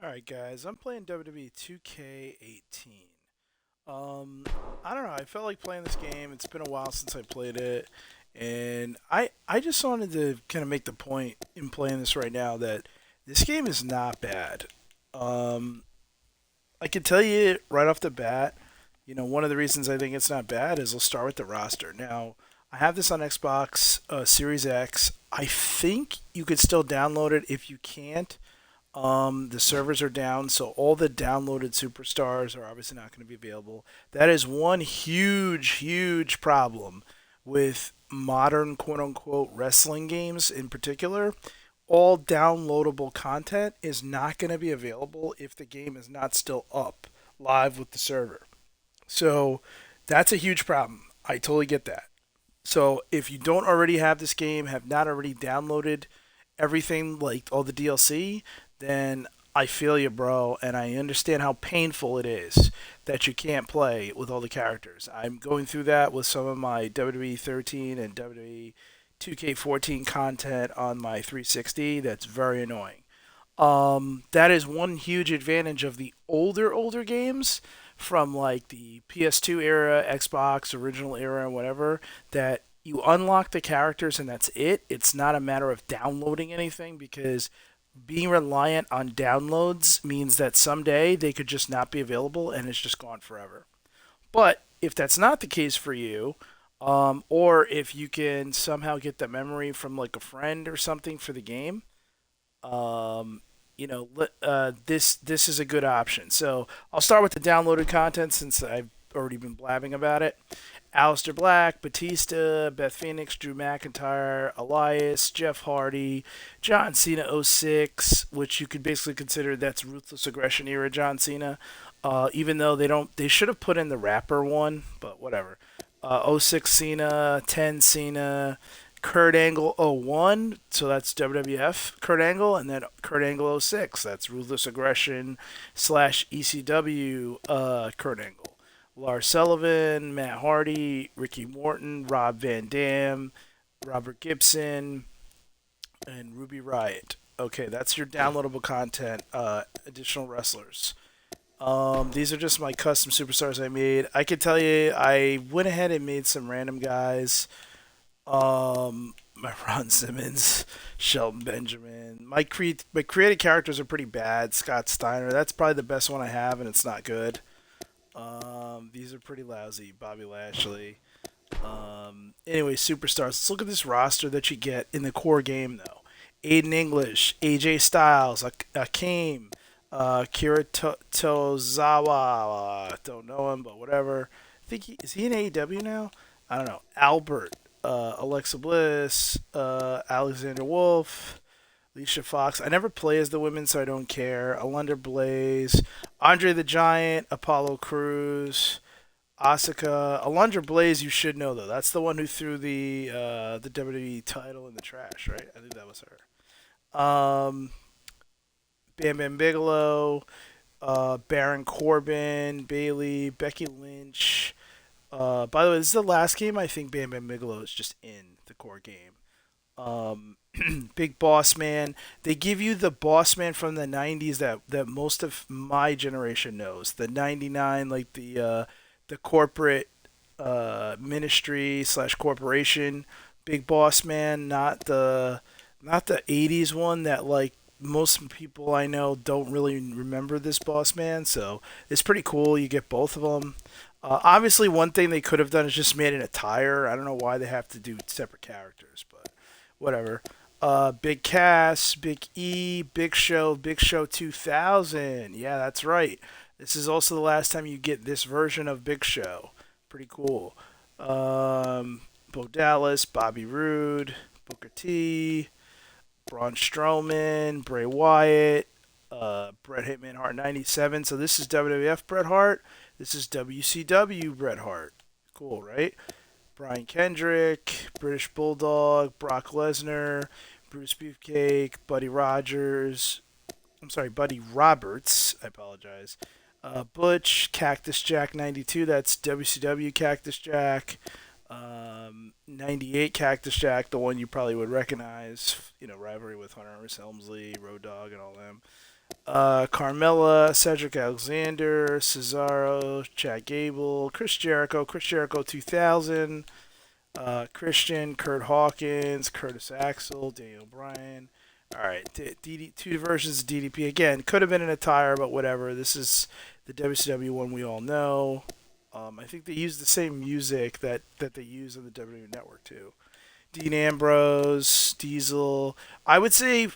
Alright guys, I'm playing WWE 2K18. Um, I don't know, I felt like playing this game. It's been a while since I played it. And I just wanted to kind of make the point in playing this right now that this game is not bad. Um, I can tell you right off the bat, one of the reasons I think it's not bad is let's start with the roster. Now, I have this on Xbox Series X. I think you could still download it. If you can't, the servers are down, so all the downloaded superstars are obviously not going to be available. That is one huge, huge problem with modern quote unquote wrestling games in particular. All downloadable content is not going to be available if the game is not still up live with the server. So that's a huge problem. I totally get that. So if you don't already have this game, have not already downloaded everything like all the DLC, then I feel you, bro, and I understand how painful it is that you can't play with all the characters. I'm going through that with some of my WWE 13 and WWE 2K14 content on my 360. That's very annoying. That is one huge advantage of the older games from like the PS2 era, Xbox original era, and whatever. That you unlock the characters and that's it. It's not a matter of downloading anything because being reliant on downloads means that someday they could just not be available and it's just gone forever. But if that's not the case for you, or if you can somehow get the memory from like a friend or something for the game, um, this is a good option. So I'll start with the downloaded content since I've already been blabbing about it. Aleister Black, Batista, Beth Phoenix, Drew McIntyre, Elias, Jeff Hardy, John Cena '06, which you could basically consider that's Ruthless Aggression era John Cena. Even though they should have put in the rapper one, but whatever. '06 Cena, 10 Cena, Kurt Angle '01, so that's WWF Kurt Angle, and then Kurt Angle '06, that's Ruthless Aggression slash ECW Kurt Angle. Lars Sullivan, Matt Hardy, Ricky Morton, Rob Van Dam, Robert Gibson, and Ruby Riot. Okay, that's your downloadable content. Additional wrestlers. These are just my custom superstars I made. I can tell you, I went ahead and made some random guys. My Ron Simmons, Shelton Benjamin. My created characters are pretty bad. Scott Steiner, that's probably the best one I have, and it's not good. These are pretty lousy. Bobby Lashley. Anyway, superstars. Let's look at this roster that you get in the core game, though. Aiden English, AJ Styles, Akeem, Kira Tozawa. Don't know him, but whatever. Is he in AEW now? I don't know. Albert, Alexa Bliss, Alexander Wolf, Alicia Fox. I never play as the women, so I don't care. Alundra Blaze, Andre the Giant, Apollo Cruz, Asuka. Alundra Blaze, you should know though. That's the one who threw the WWE title in the trash, right? I think that was her. Bam Bam Bigelow, Baron Corbin, Bailey, Becky Lynch. By the way, this is the last game I think Bam Bam Bigelow is just in the core game. Um, Big Boss Man. They give you the Boss Man from the '90s that most of my generation knows. The '99, like the corporate ministry slash corporation. Big Boss Man, not the '80s one that like most people I know don't really remember this Boss Man. So it's pretty cool. You get both of them. Obviously, one thing they could have done is just made an attire. I don't know why they have to do separate characters, but whatever. Big Cass, Big E, Big Show 2000. Yeah, that's right. This is also the last time you get this version of Big Show. Pretty cool. Bo Dallas, Bobby Roode, Booker T, Braun Strowman, Bray Wyatt, Bret Hitman Hart 97. So this is WWF Bret Hart. This is WCW Bret Hart. Cool, right? Brian Kendrick, British Bulldog, Brock Lesnar, Bruce Beefcake, Buddy Rogers. I'm sorry, Buddy Roberts. I apologize. Butch, Cactus Jack 92. That's WCW Cactus Jack. 98 Cactus Jack, the one you probably would recognize. Rivalry with Hunter S. Helmsley, Road Dogg, and all them. Carmella, Cedric Alexander, Cesaro, Chad Gable, Chris Jericho 2000, Christian, Kurt Hawkins, Curtis Axel, Daniel Bryan. All right, two versions of DDP again. Could have been an attire, but whatever. This is the WCW one we all know. I think they use the same music that they use on the WWE Network too. Dean Ambrose, Diesel. I would say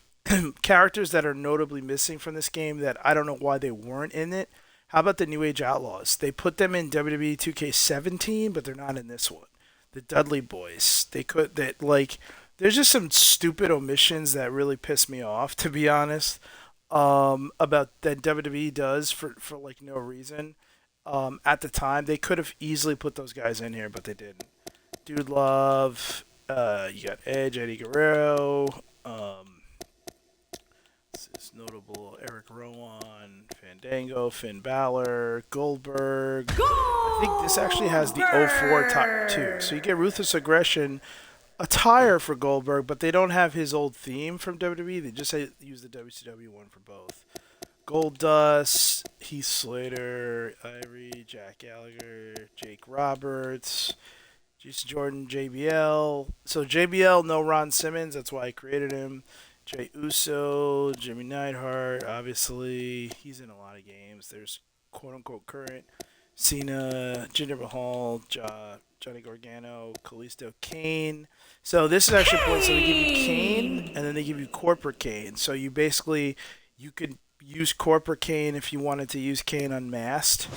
characters that are notably missing from this game that I don't know why they weren't in it. How about the New Age Outlaws? They put them in WWE 2K17, but they're not in this one. The Dudley Boys. They could that like. There's just some stupid omissions that really piss me off, to be honest. About that WWE does for like no reason. At the time, they could have easily put those guys in here, but they didn't. Dude Love. You got Edge, Eddie Guerrero. This is notable. Eric Rowan, Fandango, Finn Balor, Goldberg. I think this actually has the 04 top too. So you get Ruthless Aggression attire for Goldberg, but they don't have his old theme from WWE. They just use the WCW one for both. Goldust, Heath Slater, Ivory, Jack Gallagher, Jake Roberts, Jason Jordan, JBL. So JBL, no Ron Simmons. That's why I created him. Jay Uso, Jimmy Neidhart. Obviously, he's in a lot of games. There's quote unquote current Cena, Jinder Mahal, Johnny Gargano, Kalisto, Kane. So this is actually a point. So they give you Kane, and then they give you Corporate Kane. So you could use Corporate Kane if you wanted to use Kane unmasked,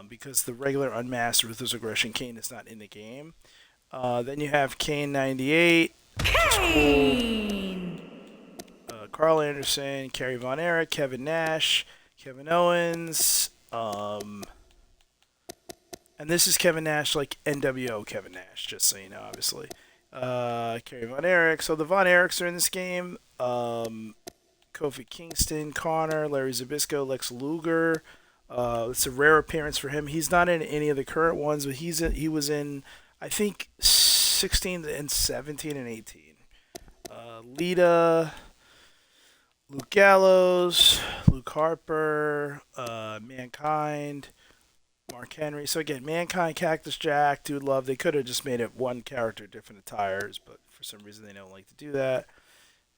because the regular unmasked Ruthless Aggression Kane is not in the game. Then you have Kane 98, which is cool. Carl Anderson, Kerry Von Erich, Kevin Nash, Kevin Owens. And this is Kevin Nash, like NWO Kevin Nash, just so you know, obviously. Kerry Von Erich. So the Von Erichs are in this game. Kofi Kingston, Connor, Larry Zbyszko, Lex Luger. It's a rare appearance for him. He's not in any of the current ones, but he was in, I think, 16 and 17 and 18. Lita, Luke Gallows, Luke Harper, Mankind, Mark Henry. So again, Mankind, Cactus Jack, Dude Love. They could have just made it one character, different attires, but for some reason they don't like to do that.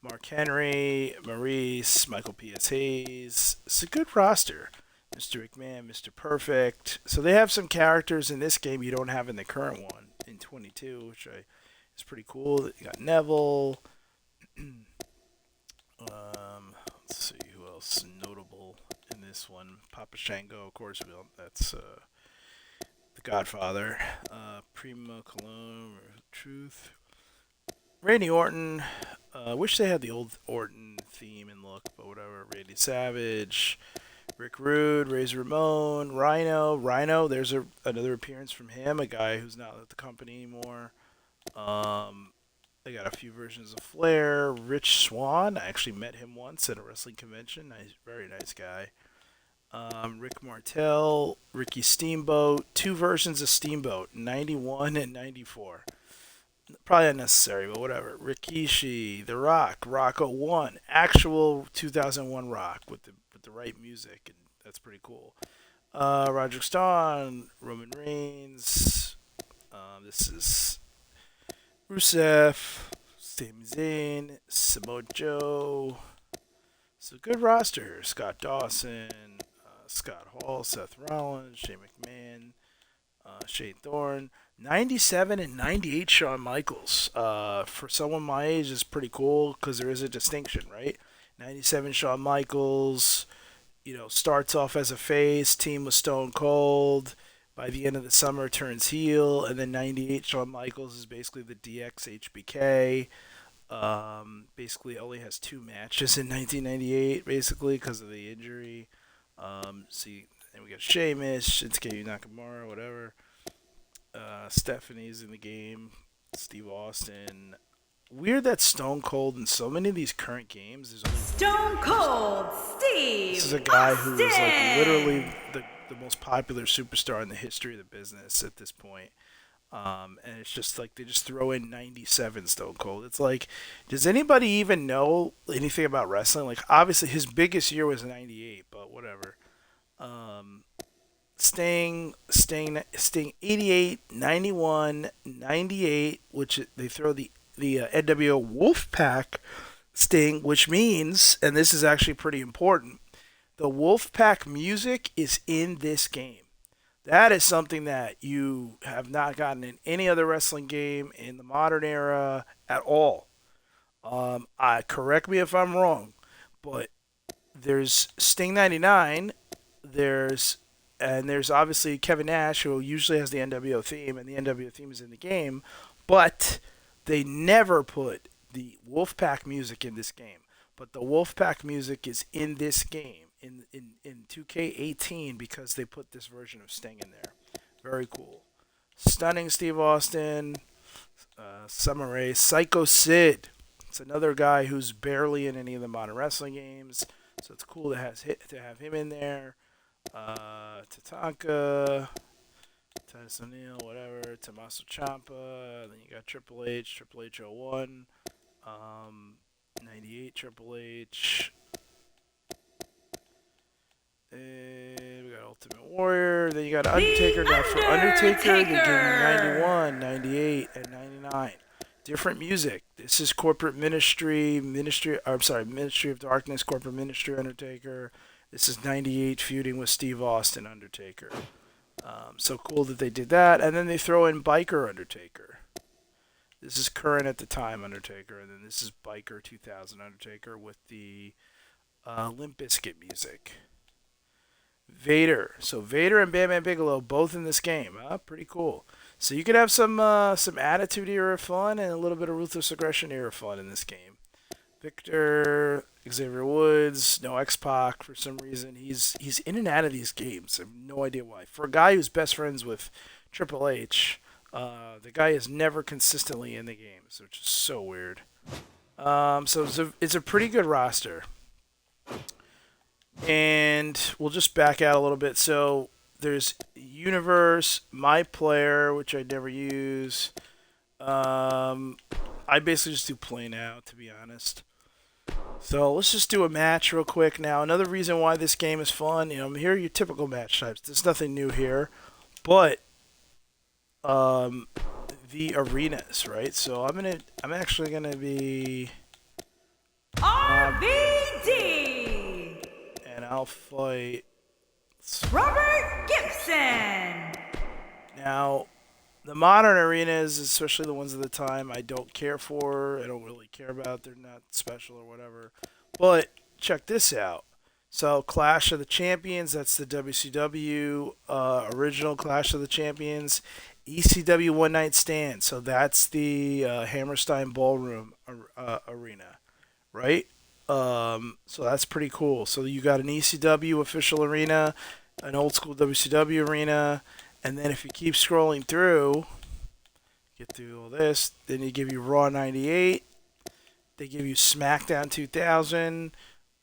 Mark Henry, Maurice, Michael P.S. Hayes. It's a good roster. Mr. McMahon, Mr. Perfect. So they have some characters in this game you don't have in the current one in 22, which is pretty cool. You got Neville. Let's see who else is notable in this one. Papa Shango, of course. That's the Godfather. Primo Cologne, Truth. Randy Orton. Wish they had the old Orton theme and look, but whatever. Randy Savage, Rick Rude, Razor Ramon, Rhino. There's another appearance from him, a guy who's not at the company anymore. They got a few versions of Flair. Rich Swann. I actually met him once at a wrestling convention. Nice, very nice guy. Rick Martel, Ricky Steamboat. Two versions of Steamboat, 91 and 94. Probably unnecessary, but whatever. Rikishi, The Rock, Rock 01, actual 2001 Rock with the right music, and that's pretty cool. Roderick Strong, Roman Reigns. This is Rusev, Sami Zayn, Samoa Joe. So good roster here. Scott Dawson, Scott Hall, Seth Rollins, Shane McMahon, Shane Thorne. 97 and 98 Shawn Michaels. For someone my age is pretty cool because there is a distinction, right? 97 Shawn Michaels, starts off as a face, team was Stone Cold. By the end of the summer, turns heel, and then 98 Shawn Michaels is basically the DX HBK. Basically, only has two matches in 1998, basically because of the injury. See, and we got Sheamus, Shinsuke Nakamura, whatever. Stephanie's in the game. Steve Austin. Weird that Stone Cold in so many of these current games. There's only Stone Cold Steve. This is a guy who is like literally the most popular superstar in the history of the business at this point. And it's just like they just throw in 97 Stone Cold. It's like, does anybody even know anything about wrestling? Like, obviously, his biggest year was 98, but whatever. Um, Sting 88, 91, 98, which they throw the NWO Wolfpack Sting, which means, and this is actually pretty important, the Wolfpack music is in this game. That is something that you have not gotten in any other wrestling game in the modern era at all. I correct me if I'm wrong, but there's Sting 99, there's there's obviously Kevin Nash, who usually has the NWO theme, and the NWO theme is in the game, but they never put the Wolfpack music in this game. But the Wolfpack music is in this game in 2K18 because they put this version of Sting in there. Very cool. Stunning Steve Austin, Summer Rae, Psycho Sid. It's another guy who's barely in any of the modern wrestling games, so it's cool to have him in there. Tatanka, Titus O'Neil, whatever, Tommaso Ciampa. Then you got Triple H 01, 98 Triple H. And we got Ultimate Warrior. Then you got Undertaker. Now for Undertaker, they give you 91, 98, and 99. Different music. This is Corporate Ministry of Darkness, Corporate Ministry Undertaker. This is 98 feuding with Steve Austin Undertaker. So cool that they did that. And then they throw in Biker Undertaker. This is current at the time Undertaker. And then this is Biker 2000 Undertaker with the Limp Bizkit music. Vader. So Vader and Bam Bam Bigelow both in this game. Pretty cool. So you could have some Attitude Era fun and a little bit of Ruthless Aggression Era fun in this game. Victor, Xavier Woods, no X-Pac for some reason. He's in and out of these games. I have no idea why. For a guy who's best friends with Triple H, the guy is never consistently in the games, which is so weird. So it's a pretty good roster. And we'll just back out a little bit. So there's Universe, My Player, which I never use. I basically just do play now, to be honest. So let's just do a match real quick now. Another reason why this game is fun, here are your typical match types. There's nothing new here, but the arenas, right? So I'm actually gonna be RVD. And I'll fight Robert Gibson. Now. The modern arenas, especially the ones of the time, I don't care for. I don't really care about. They're not special or whatever. But check this out. So Clash of the Champions, that's the WCW original Clash of the Champions. ECW One Night Stand, so that's the Hammerstein Ballroom arena, right? So that's pretty cool. So you got an ECW official arena, an old school WCW arena. And then if you keep scrolling through, get through all this, then they give you Raw 98. They give you SmackDown 2000.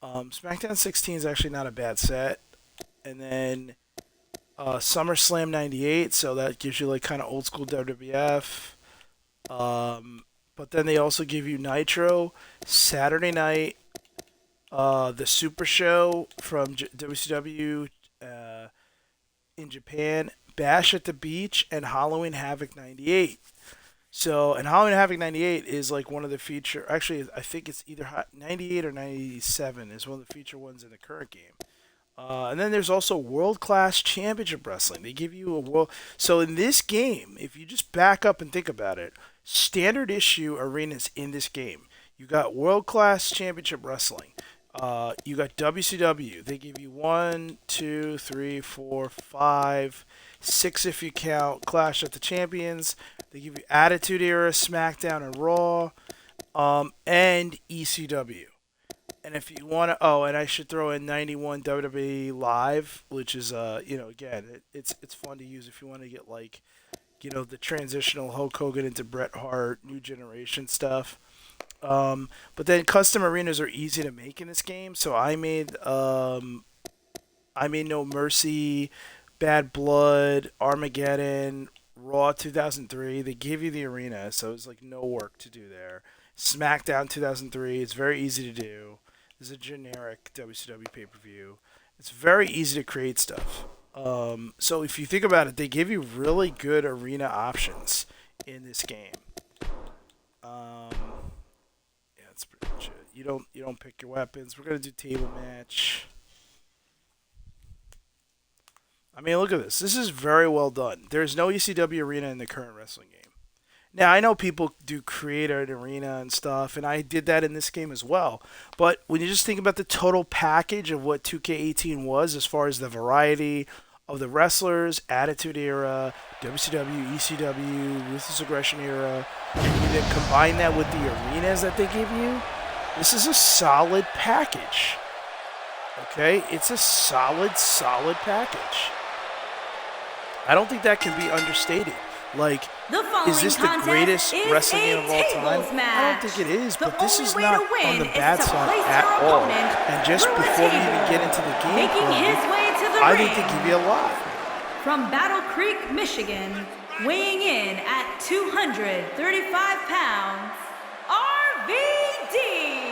SmackDown 16 is actually not a bad set. And then SummerSlam 98, so that gives you like kind of old school WWF. But then they also give you Nitro, Saturday Night, the Super Show from WCW in Japan, Bash at the Beach, and Halloween Havoc 98. So, and Halloween Havoc 98 is like one of the feature. Actually, I think it's either 98 or 97 is one of the feature ones in the current game. And then there's also World Class Championship Wrestling. They give you a world. So in this game, if you just back up and think about it, standard issue arenas in this game. You got World Class Championship Wrestling. You got WCW. They give you 1, 2, 3, 4, 5, 6 if you count Clash of the Champions. They give you Attitude Era, SmackDown, and Raw, and ECW. And if you want to, and I should throw in 91 WWE Live, which is, again, it's fun to use if you want to get like, the transitional Hulk Hogan into Bret Hart, new generation stuff. But then custom arenas are easy to make in this game, so I made No Mercy, Bad Blood, Armageddon, Raw 2003, they give you the arena, so it's like no work to do there. SmackDown 2003, it's very easy to do. This is a generic WCW pay-per-view. It's very easy to create stuff. So if you think about it, they give you really good arena options in this game. Yeah, that's pretty much it. You don't pick your weapons. We're gonna do table match. I mean, look at this. This is very well done. There's no ECW arena in the current wrestling game. Now, I know people do create an arena and stuff, and I did that in this game as well. But when you just think about the total package of what 2K18 was, as far as the variety of the wrestlers, Attitude Era, WCW, ECW, Ruthless Aggression Era, and you then combine that with the arenas that they give you, this is a solid package. Okay? It's a solid package. I don't think that can be understated. Like, is this the greatest wrestling game of all time? I don't think it is, but this is not on the bad side at all. And just before we even get into the game, I think they give you a lot. From Battle Creek, Michigan, weighing in at 235 pounds, RVD.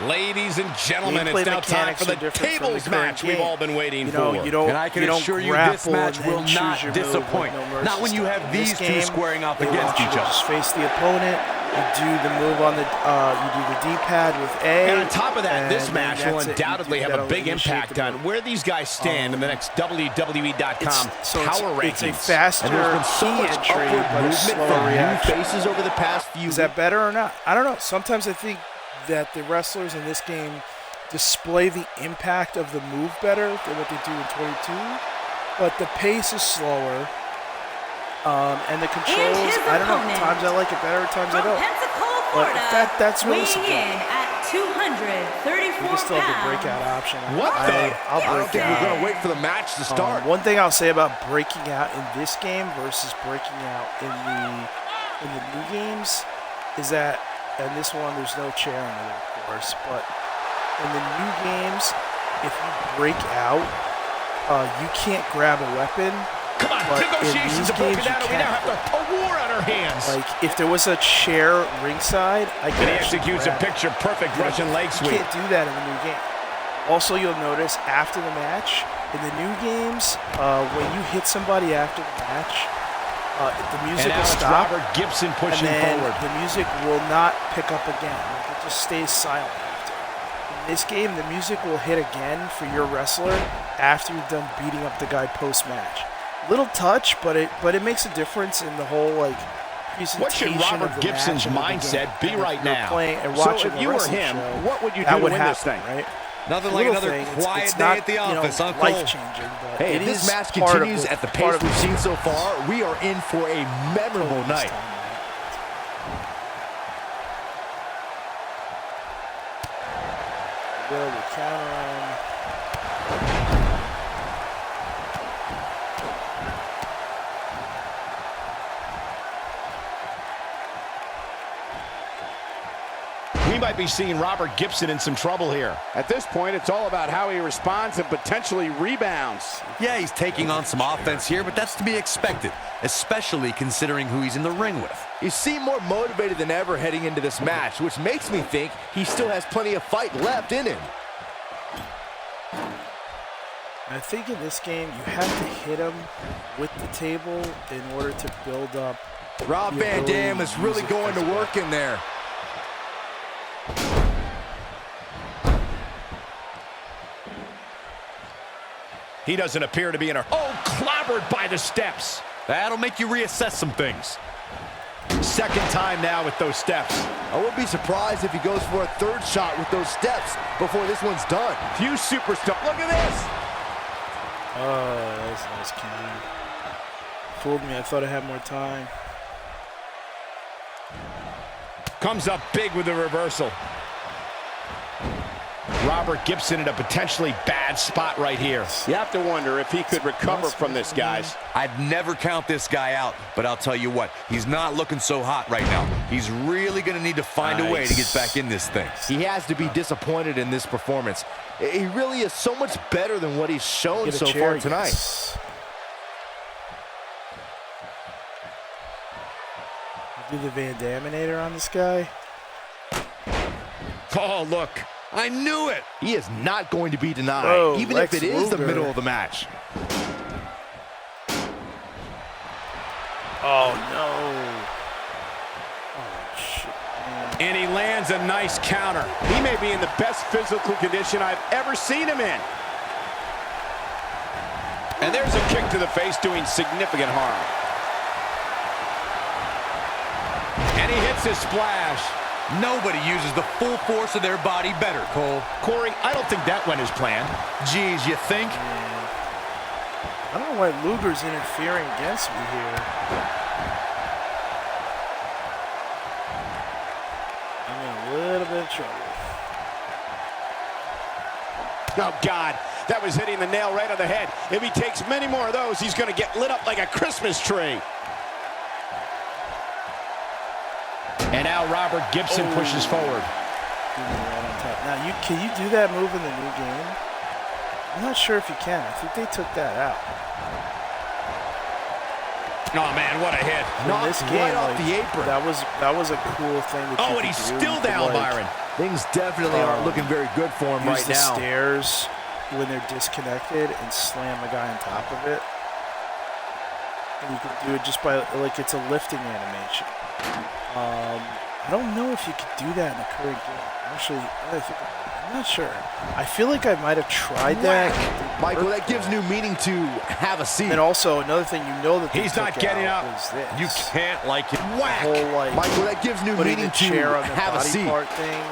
Ladies and gentlemen, it's now time for the tables match we've all been waiting for. And I can assure you this match will not disappoint. Not when you have these two squaring off against each other. Just face the opponent. You do the move on the, you do the D-pad with A. And on top of that, this match will undoubtedly have a big impact on where these guys stand in the next WWE.com power rankings. It's a faster so much entry, but a slower reaction. Faces over the past few. Is that better or not? I don't know. Sometimes I think that the wrestlers in this game display the impact of the move better than what they do in 22, but the pace is slower, and the controls, I don't know, times I like it better, times I don't. But that's really subjective. At 234 we can still have the breakout option. I'll break out. We're going to wait for the match to start. One thing I'll say about breaking out in this game versus breaking out in the new games is that, and this one, there's no chair in it, of course, but in the new games, if you break out, you can't grab a weapon. Come on, but negotiations are broken down, and we now have a war on our hands. Like, if there was a chair ringside, I could execute a picture-perfect Russian leg sweep. You can't do that in the new game. Also, you'll notice after the match, in the new games, when you hit somebody after the match, the music will stop, Robert Gibson pushing and then forward. The music will not pick up again. It just stays silent after. In this game, the music will hit again for your wrestler after you've done beating up the guy post-match. Little touch, but it makes a difference in the whole like presentation. What should Robert Gibson's mindset be right now? So if you were him, what would you do to win this thing? Right? Nothing like another quiet day at the office, Uncle. Life-changing, but hey, if this match continues at the pace we've seen so far, we are in for a memorable night. Will the counter on. We might be seeing Robert Gibson in some trouble here. At this point, it's all about how he responds and potentially rebounds. Yeah, he's taking on some offense here, but that's to be expected, especially considering who he's in the ring with. He seemed more motivated than ever heading into this match, which makes me think he still has plenty of fight left in him. I think in this game, you have to hit him with the table in order to build up. Rob Van Dam is really going to work in there. He doesn't appear to be in a... Oh, clobbered by the steps. That'll make you reassess some things. Second time now with those steps. I wouldn't be surprised if he goes for a third shot with those steps before this one's done. Few superstars. Look at this. Oh, that's a nice counter. Fooled me. I thought I had more time. Comes up big with the reversal. Robert Gibson in a potentially bad spot right here. You have to wonder if he could recover from this, guys. I'd never count this guy out, but I'll tell you what, he's not looking so hot right now. He's really going to need to find a way to get back in this thing. He has to be disappointed in this performance. He really is so much better than what he's shown so far tonight. Do the Van Daminator on this guy. Oh, look. I knew it. He is not going to be denied, Whoa, even Lex if it is the Luger. middle of the match. Oh, no. Oh, shit, man. And he lands a nice counter. He may be in the best physical condition I've ever seen him in. And there's a kick to the face doing significant harm. And he hits his splash. Nobody uses the full force of their body better, Cole. Corey, I don't think that went as planned. Geez, you think? I don't know why Luger's interfering against me here. I'm in a little bit of trouble. Oh, God, that was hitting the nail right on the head. If he takes many more of those, he's going to get lit up like a Christmas tree. And now Robert Gibson pushes forward. Right on top. Now, can you do that move in the new game? I'm not sure if you can. I think they took that out. Oh, man, what a hit. In this game, right off like, the apron. that was a cool thing that you Oh, and could he's do. still You could, down, like, Byron. Things definitely aren't looking very good for him use right the now. stairs when they're disconnected and slam a guy on top of it. And you can do it just by, like, it's a lifting animation. I don't know if you could do that in the current game. Actually, I'm not sure. I feel like I might have tried that. Michael, that gives new meaning to have a seat. And also, another thing you know that they He's took not getting out up. was this. You can't like it. The Whack. whole, like, Michael, that gives new putting meaning the to chair on the have a body seat. part thing.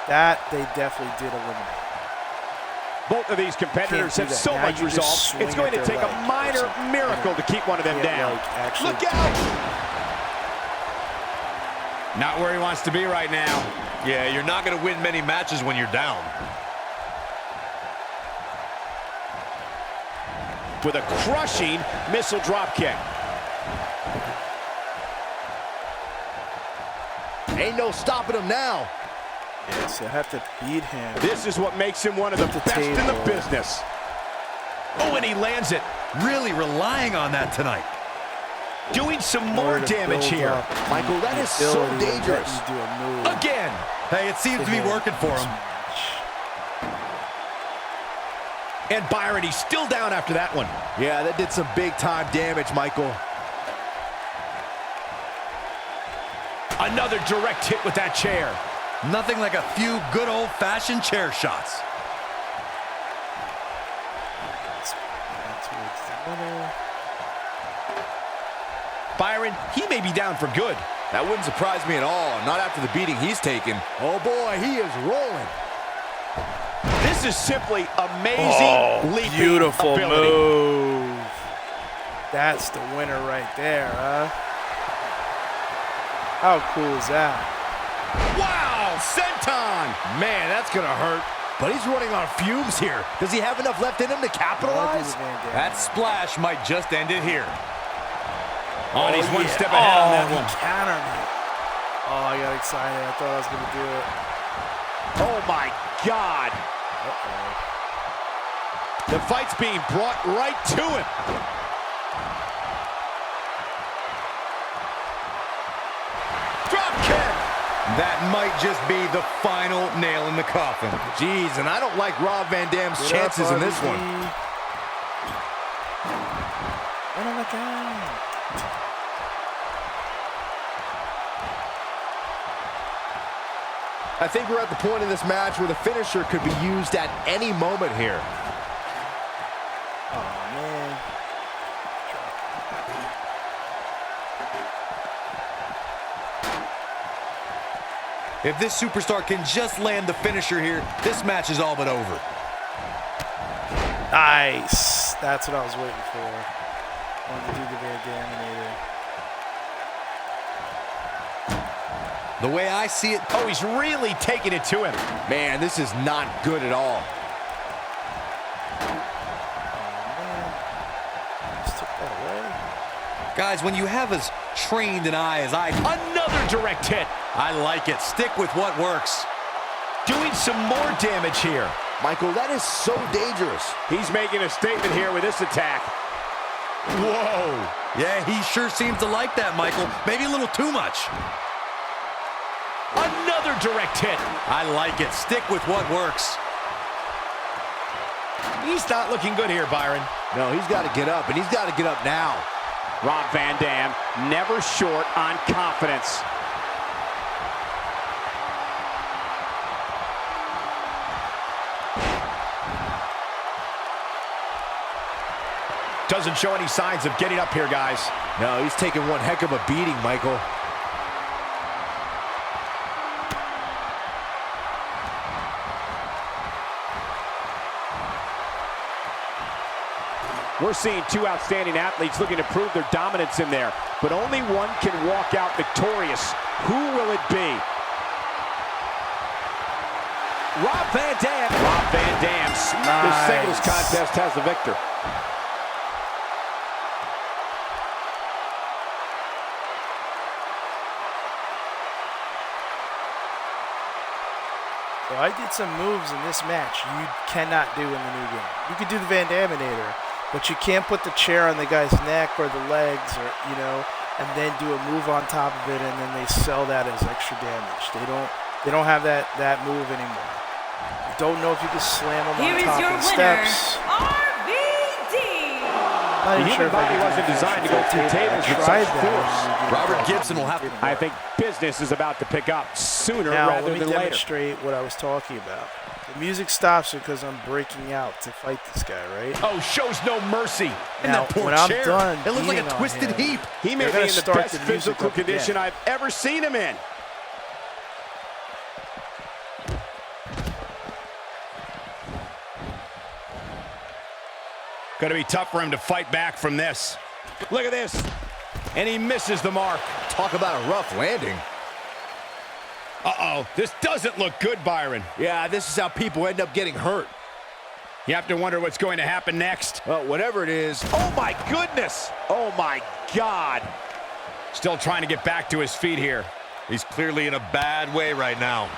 That they definitely did eliminate. Both of these competitors Can't have do that. so Now much you just resolve. swing It's going at to their take a leg or minor something. miracle to keep one of them Can't, down. like, actually Look out! Not where he wants to be right now. Yeah, you're not going to win many matches when you're down. With a crushing missile drop kick. Ain't no stopping him now. Yes, I have to beat him. This is what makes him one of the At the best in the table. business. Oh, and he lands it. Really relying on that tonight. Doing some In more order to damage build here. up Michael, that the is so ability to let dangerous. you do a move Again. Hey, it seems to be him working for this him. match. And Byron, he's still down after that one. Yeah, that did some big-time damage, Michael. Another direct hit with that chair. Nothing like a few good old-fashioned chair shots. Back towards the middle. Byron, he may be down for good. That wouldn't surprise me at all. Not after the beating he's taken. Oh, boy, he is rolling. This is simply amazing leaping Beautiful ability. move. That's the winner right there, huh? How cool is that? Wow, senton. Man, that's going to hurt. But he's running on fumes here. Does he have enough left in him to capitalize? That splash might just end it here. Oh, and he's one step ahead on that he one. countered it. Oh, I got excited. I thought I was going to do it. Oh, my God. Uh-oh. The fight's being brought right to him. Drop kick. That might just be the final nail in the coffin. Jeez, and I don't like Rob Van Dam's Get chances up, in this RVD. one. Oh, my God. I think we're at the point in this match where the finisher could be used at any moment here. Oh, man. If this superstar can just land the finisher here, this match is all but over. Nice. That's what I was waiting for. Wanted to do the Van Daminator. The way I see it, Oh, he's really taking it to him. Man, this is not good at all. Just took that away. guys, when you have as trained an eye as I... Another direct hit. I like it. Stick with what works. Doing some more damage here. Michael, that is so dangerous. He's making a statement here with this attack. Whoa. Yeah, he sure seems to like that, Michael. Maybe a little too much. Another direct hit. I like it. Stick with what works. He's not looking good here, Byron. No, he's got to get up, and he's got to get up now. Rob Van Dam, never short on confidence. Doesn't show any signs of getting up here, guys. No, he's taking one heck of a beating, Michael. We're seeing two outstanding athletes looking to prove their dominance in there, but only one can walk out victorious. Who will it be? Rob Van Dam. Rob Van Dam. Nice. This singles contest has the victor. So I did some moves in this match you cannot do in the new game. You could do the Van Daminator, but you can't put the chair on the guy's neck or the legs, or and then do a move on top of it, and then they sell that as extra damage. They don't have that move anymore. I don't know if you can slam them Here on is top your of the winner, steps. RVD. Not The even sure human if I body could do wasn't the designed to go through tables with tried such that. force. Robert Gibson will have to... I think business is about to pick up sooner Now, rather let me than later. demonstrate what I was talking about. The music stops because I'm breaking out to fight this guy, right? Oh, shows no mercy. And Now, that poor when I'm chair. done It looks like beating a on twisted him, heap. He may They're be gonna in the start best the music physical up again. condition I've ever seen him in. Going to be tough for him to fight back from this. Look at this. And he misses the mark. Talk about a rough landing. Uh-oh. This doesn't look good, Byron. Yeah, this is how people end up getting hurt. You have to wonder what's going to happen next. Well, whatever it is. Oh, my goodness. Oh, my God. Still trying to get back to his feet here. He's clearly in a bad way right now.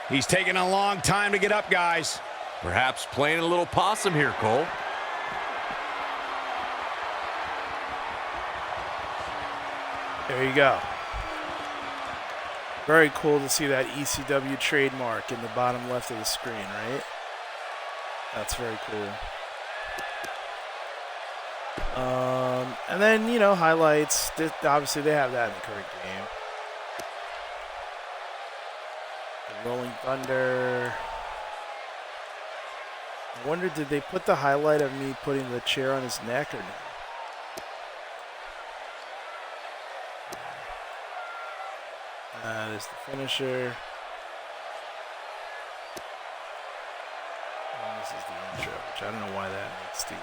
He's taking a long time to get up, guys. Perhaps playing a little possum here, Cole. There you go. Very cool to see that ECW trademark in the bottom left of the screen, right? That's very cool. And then, highlights. Obviously, they have that in the current game. The Rolling Thunder. I wonder, did they put the highlight of me putting the chair on his neck or no? There's the finisher. And this is the intro, which I don't know why that makes the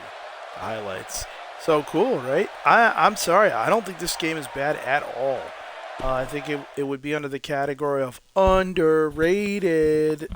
highlights. So cool, right? I'm sorry. I don't think this game is bad at all. I think it would be under the category of underrated.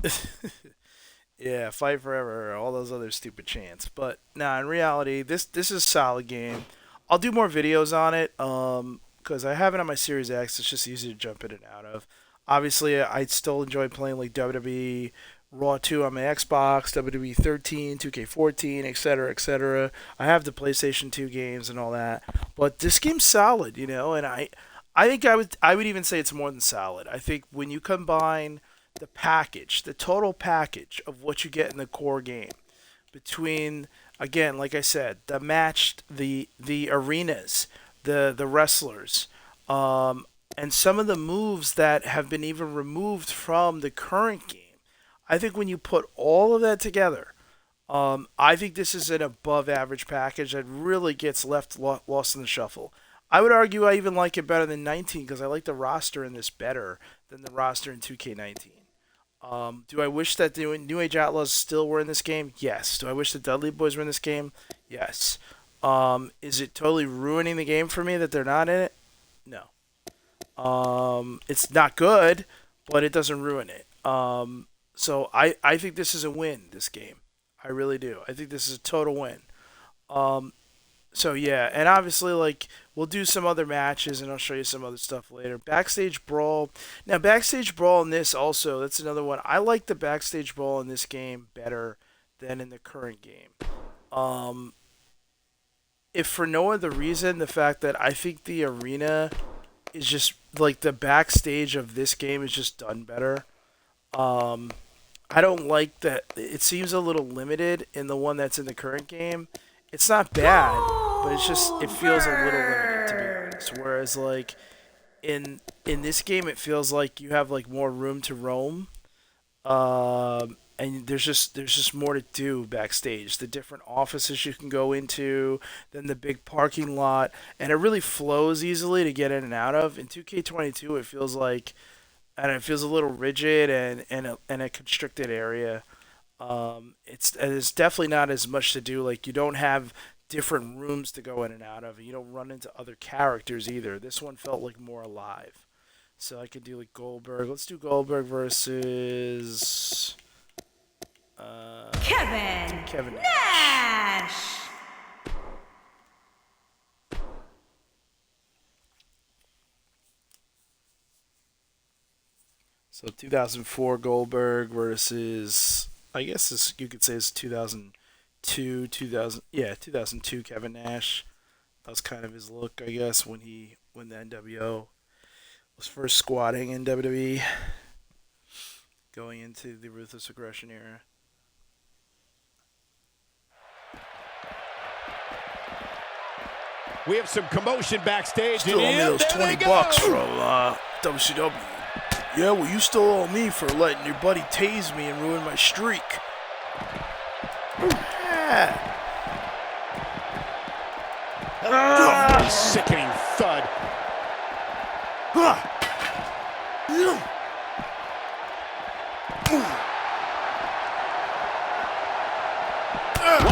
Yeah, Fight Forever, all those other stupid chants. But nah, in reality, this is a solid game. I'll do more videos on it because I have it on my Series X. It's just easy to jump in and out of. Obviously, I still enjoy playing like WWE Raw 2 on my Xbox, WWE 13, 2K14, etc., etc. I have the PlayStation 2 games and all that. But this game's solid, and I think I would even say it's more than solid. I think when you combine the package, the total package of what you get in the core game, between, again, like I said, the match, the arenas, the wrestlers, and some of the moves that have been even removed from the current game, I think when you put all of that together, I think this is an above average package that really gets lost in the shuffle. I would argue I even like it better than 19 because I like the roster in this better than the roster in 2K19. Do I wish that the New Age Outlaws still were in this game? Yes. Do I wish the Dudley Boys were in this game? Yes. Is it totally ruining the game for me that they're not in it? No. It's not good, but it doesn't ruin it. So I think this is a win, this game. I really do. I think this is a total win. So yeah, and obviously, like, we'll do some other matches, and I'll show you some other stuff later. Backstage Brawl. Now, Backstage Brawl in this also, that's another one. I like the Backstage Brawl in this game better than in the current game. If for no other reason, the fact that I think the arena is just like the backstage of this game is just done better. I don't like that. It seems a little limited in the one that's in the current game. It's not bad, but it feels a little limited, to be honest. Whereas like in this game, it feels like you have like more room to roam. And there's just more to do backstage. The different offices you can go into, then the big parking lot, and it really flows easily to get in and out of. In 2K22, it feels like, and it feels a little rigid and a constricted area. It's definitely not as much to do. Like, you don't have different rooms to go in and out of, and you don't run into other characters either. This one felt like more alive. So I could do like Goldberg. Let's do Goldberg versus Kevin Nash. So 2004 Goldberg versus, I guess you could say it's 2002 Kevin Nash. That was kind of his look, I guess, when the NWO was first squatting in WWE, going into the Ruthless Aggression era. We have some commotion backstage. Still owe me those $20 from WCW. Yeah, well, you still owe me for letting your buddy tase me and ruin my streak. Sickening thud. What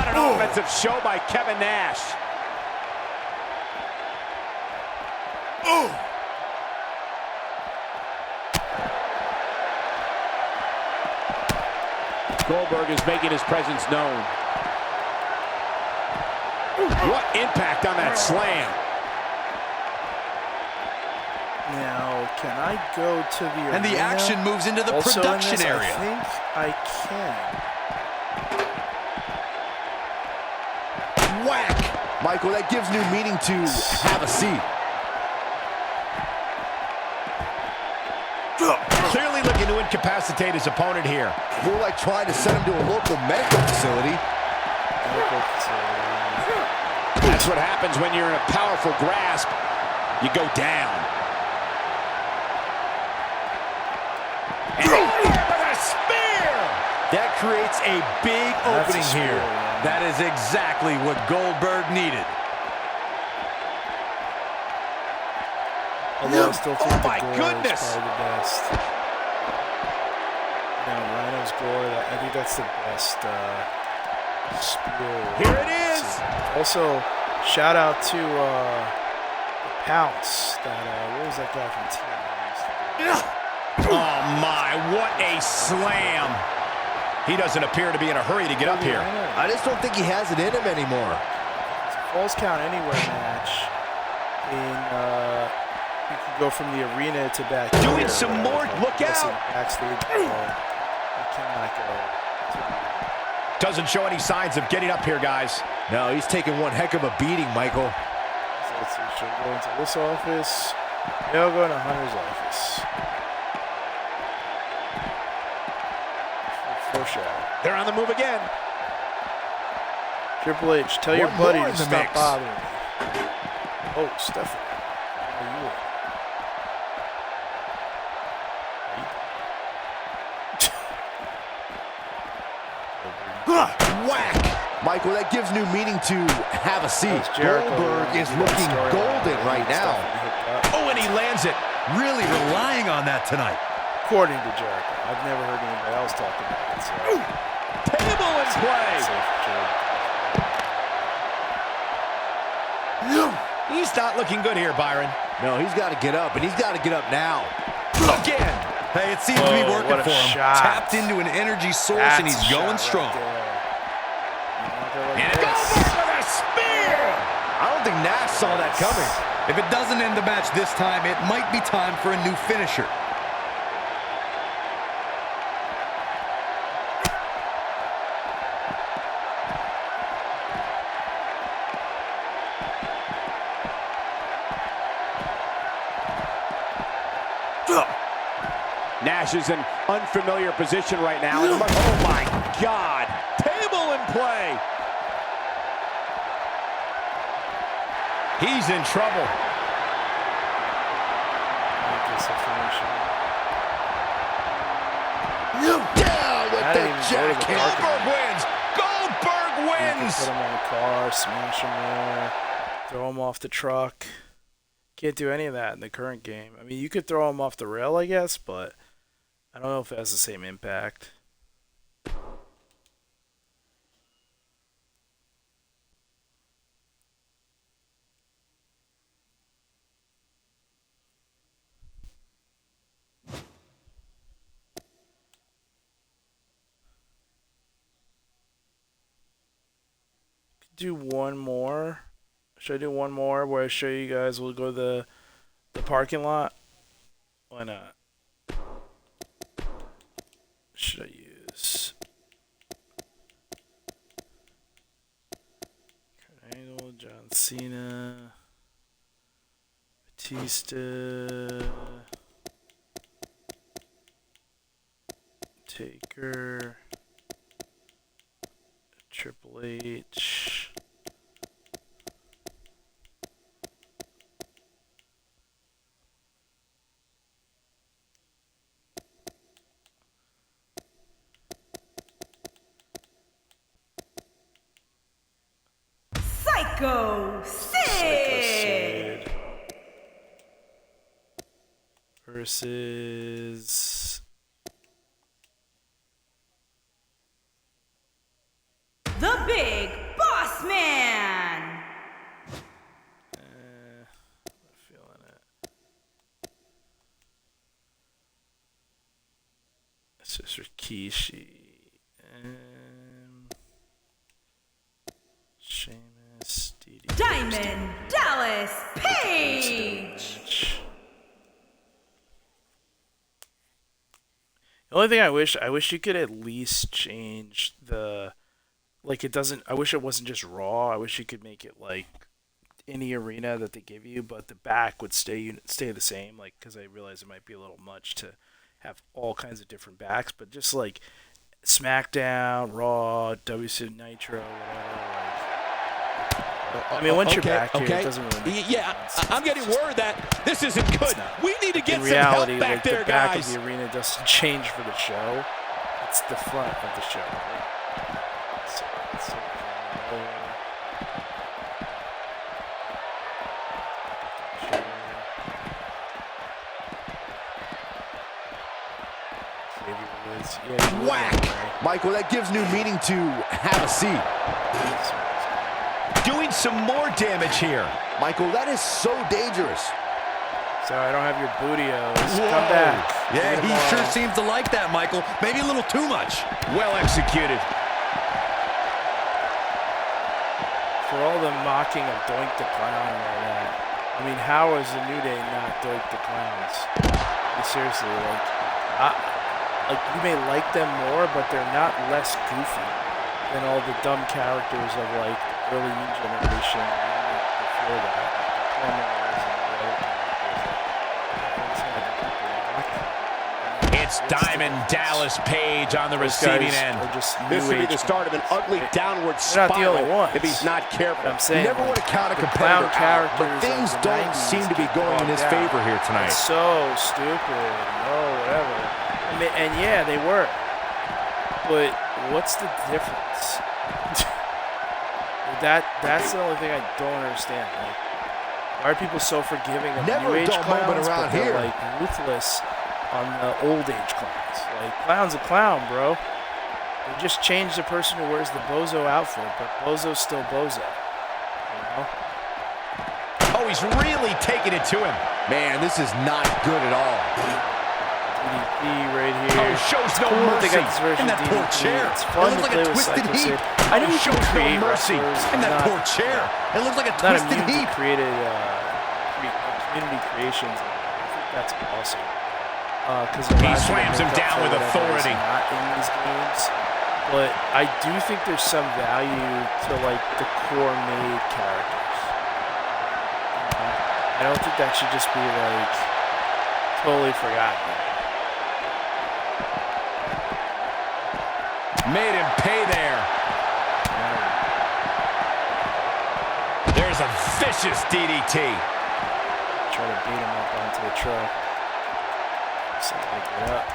an offensive show by Kevin Nash. Goldberg is making his presence known. What impact on that slam. Now, can I go to the arena? And the action moves into the Also production in this, area. I think I can. Whack! Michael, that gives new meaning to have a seat. Clearly looking to incapacitate his opponent here. More like trying to send him to a local medical facility. That's what happens when you're in a powerful grasp. You go down. And a spear! That creates a big opening here. That is exactly what Goldberg needed. Although I still think Oh the my gore goodness. is probably the best. Rhino's gore, I think that's the best spear. Here it is. Also, shout out to Pounce. What was that guy from TNA? Oh my, what a slam. He doesn't appear to be in a hurry to get up here. I just don't think he has it in him anymore. It's a falls count anywhere match. You can go from the arena to back. Doing some more. Look out. Backstage. You cannot go. Doesn't show any signs of getting up here, guys. No, he's taking one heck of a beating, Michael. So let's see. Should we go into this office? Yeah, we'll go into Hunter's office. Foreshadow. They're on the move again. Triple H, tell your One buddy more to in the stop mix. bothering me. Oh, Stephanie. How are you? Whack. Michael, that gives new meaning to have a seat. Jericho. Goldberg is looking golden right now. Oh, and he lands it. Really relying on that tonight. According to Jericho. I've never heard anybody else talk about it. So. Table in play. He's not looking good here, Byron. No, he's got to get up, and he's got to get up now. Again. Hey, it seems to be working what a for him. shot. Tapped into an energy source, and he's going strong. And it goes with a spear. I don't think Nash saw that coming. If it doesn't end the match this time, it might be time for a new finisher. Nash is in unfamiliar position right now. Oh my God. Table in play. He's in trouble. Down with the jacket. Goldberg wins. Goldberg wins. Put him on the car, smash him there, throw him off the truck. Can't do any of that in the current game. I mean, you could throw him off the rail, I guess, but I don't know if it has the same impact. Do one more. Should I do one more where I show you guys? We'll go to the parking lot. Why not? Should I use Kurt Angle, John Cena, Batista, Taker, Triple H. Psycho Sid versus the Big Boss Man. I'm feeling it. It's just Rikishi. Sheamus, DDP, Diamond Dallas Page. The only thing I wish you could at least change the, like, it doesn't, I wish it wasn't just Raw. I wish you could make it like any arena that they give you, but the back would stay the same, like, because I realize it might be a little much to have all kinds of different backs, but just like SmackDown, Raw, WC Nitro, whatever. I mean, once you're back here, it doesn't really make sense. I'm getting word that this isn't good. We need to get in some reality, help back like, there, the back guys. of the arena doesn't change for the show. It's the front of the show. Right? So, Whack! Michael, that gives new meaning to have a seat. Doing some more damage here. Michael, that is so dangerous. Sorry, I don't have your bootios. Come back. Yeah, he sure seems to like that, Michael. Maybe a little too much. Well executed. For all the mocking of Doink the Clown and all that, I mean, how is the New Day not Doink the Clowns? I mean, seriously, like you may like them more, but they're not less goofy than all the dumb characters of like the early New Generation and before that, like the Plumbers and the other characters. It's Diamond Dallas Page on the receiving end. This would be the start of an ugly downward They're not the only spiral ones. if he's not careful. I'm saying, You never want to count a the competitor clown characters out, but things of the don't 90s seem to be going in his favor here tonight. It's so stupid. No, whatever. I mean, and yeah, they were. But what's the difference? That's the only thing I don't understand. Like, why are people so forgiving of Never new a age dull moment clowns, around but they're here. like ruthless on the old age clowns? Like, clown's a clown, bro. They just changed the person who wears the bozo outfit, but bozo's still bozo. You know? Oh, he's really taking it to him. Man, this is not good at all. DDP right here. Oh, shows no Cool that they mercy. got this version And of that poor DDP. chair. It's It fun looks to like play a with twisted Psycho heap. Sid. I know you shows can no create mercy. wrestlers. And that not- poor chair. It looks like a not twisted immune heap. to created community creations. I think that's awesome. He slams him down with authority. Not in these games, but I do think there's some value to like the core made characters. I don't think that should just be like Totally forgot. Made him pay there. There's a vicious DDT. Try to beat him up onto the truck. So get up.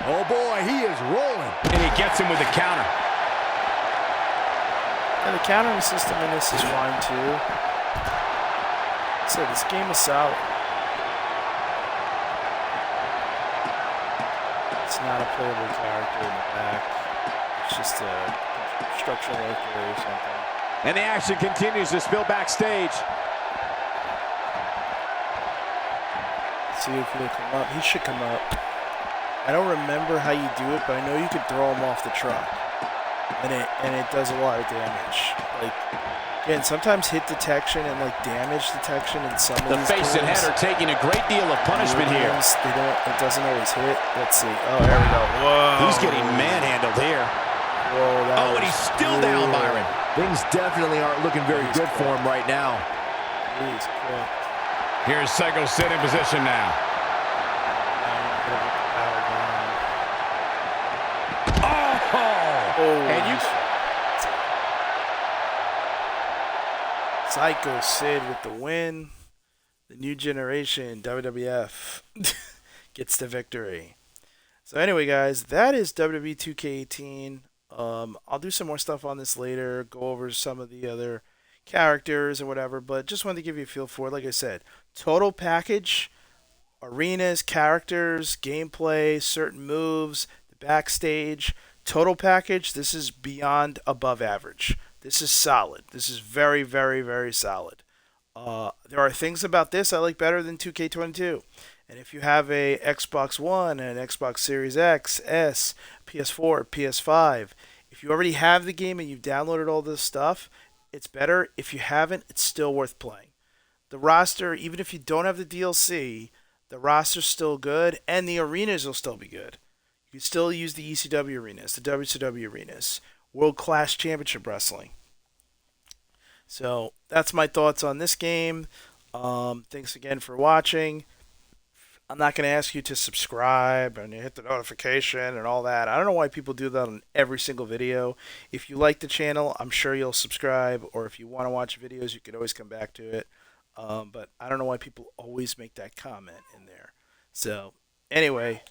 Oh boy, he is rolling. And he gets him with the counter. And the countering system in this is fine too. So this game is solid. It's not a playable character in the back. It's just a structural worker or something. And the action continues to spill backstage. See if he'll come up. He should come up. I don't remember how you do it, but I know you can throw him off the truck. And it does a lot of damage. Like, again, sometimes hit detection and like damage detection in some of The these face and games, head are taking a great deal of punishment here. They don't. It doesn't always hit. Let's see. Oh, there we go. Whoa. He's getting manhandled here. Whoa. Oh, and he's still down, Byron. Things definitely aren't looking very good for him right now. He's cooked. Here's Psycho Sid in position now. And you Psycho Sid with the win. The new generation WWF gets the victory. So anyway, guys, that is WWE 2K18. I'll do some more stuff on this later, go over some of the other characters and whatever, but just wanted to give you a feel for it. Like I said, total package, arenas, characters, gameplay, certain moves, the backstage, total package, this is beyond above average. This is solid. This is very, very, very solid. There are things about this I like better than 2K22. And if you have a Xbox One and an Xbox Series X, S, PS4, PS5, if you already have the game and you've downloaded all this stuff, it's better. If you haven't, it's still worth playing. The roster, even if you don't have the DLC, the roster's still good, and the arenas will still be good. You can still use the ECW arenas, the WCW arenas, World Class Championship Wrestling. So that's my thoughts on this game. Thanks again for watching. I'm not going to ask you to subscribe and hit the notification and all that. I don't know why people do that on every single video. If you like the channel, I'm sure you'll subscribe. Or if you want to watch videos, you could always come back to it. But I don't know why people always make that comment in there. So anyway,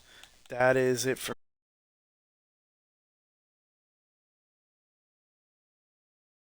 that is it for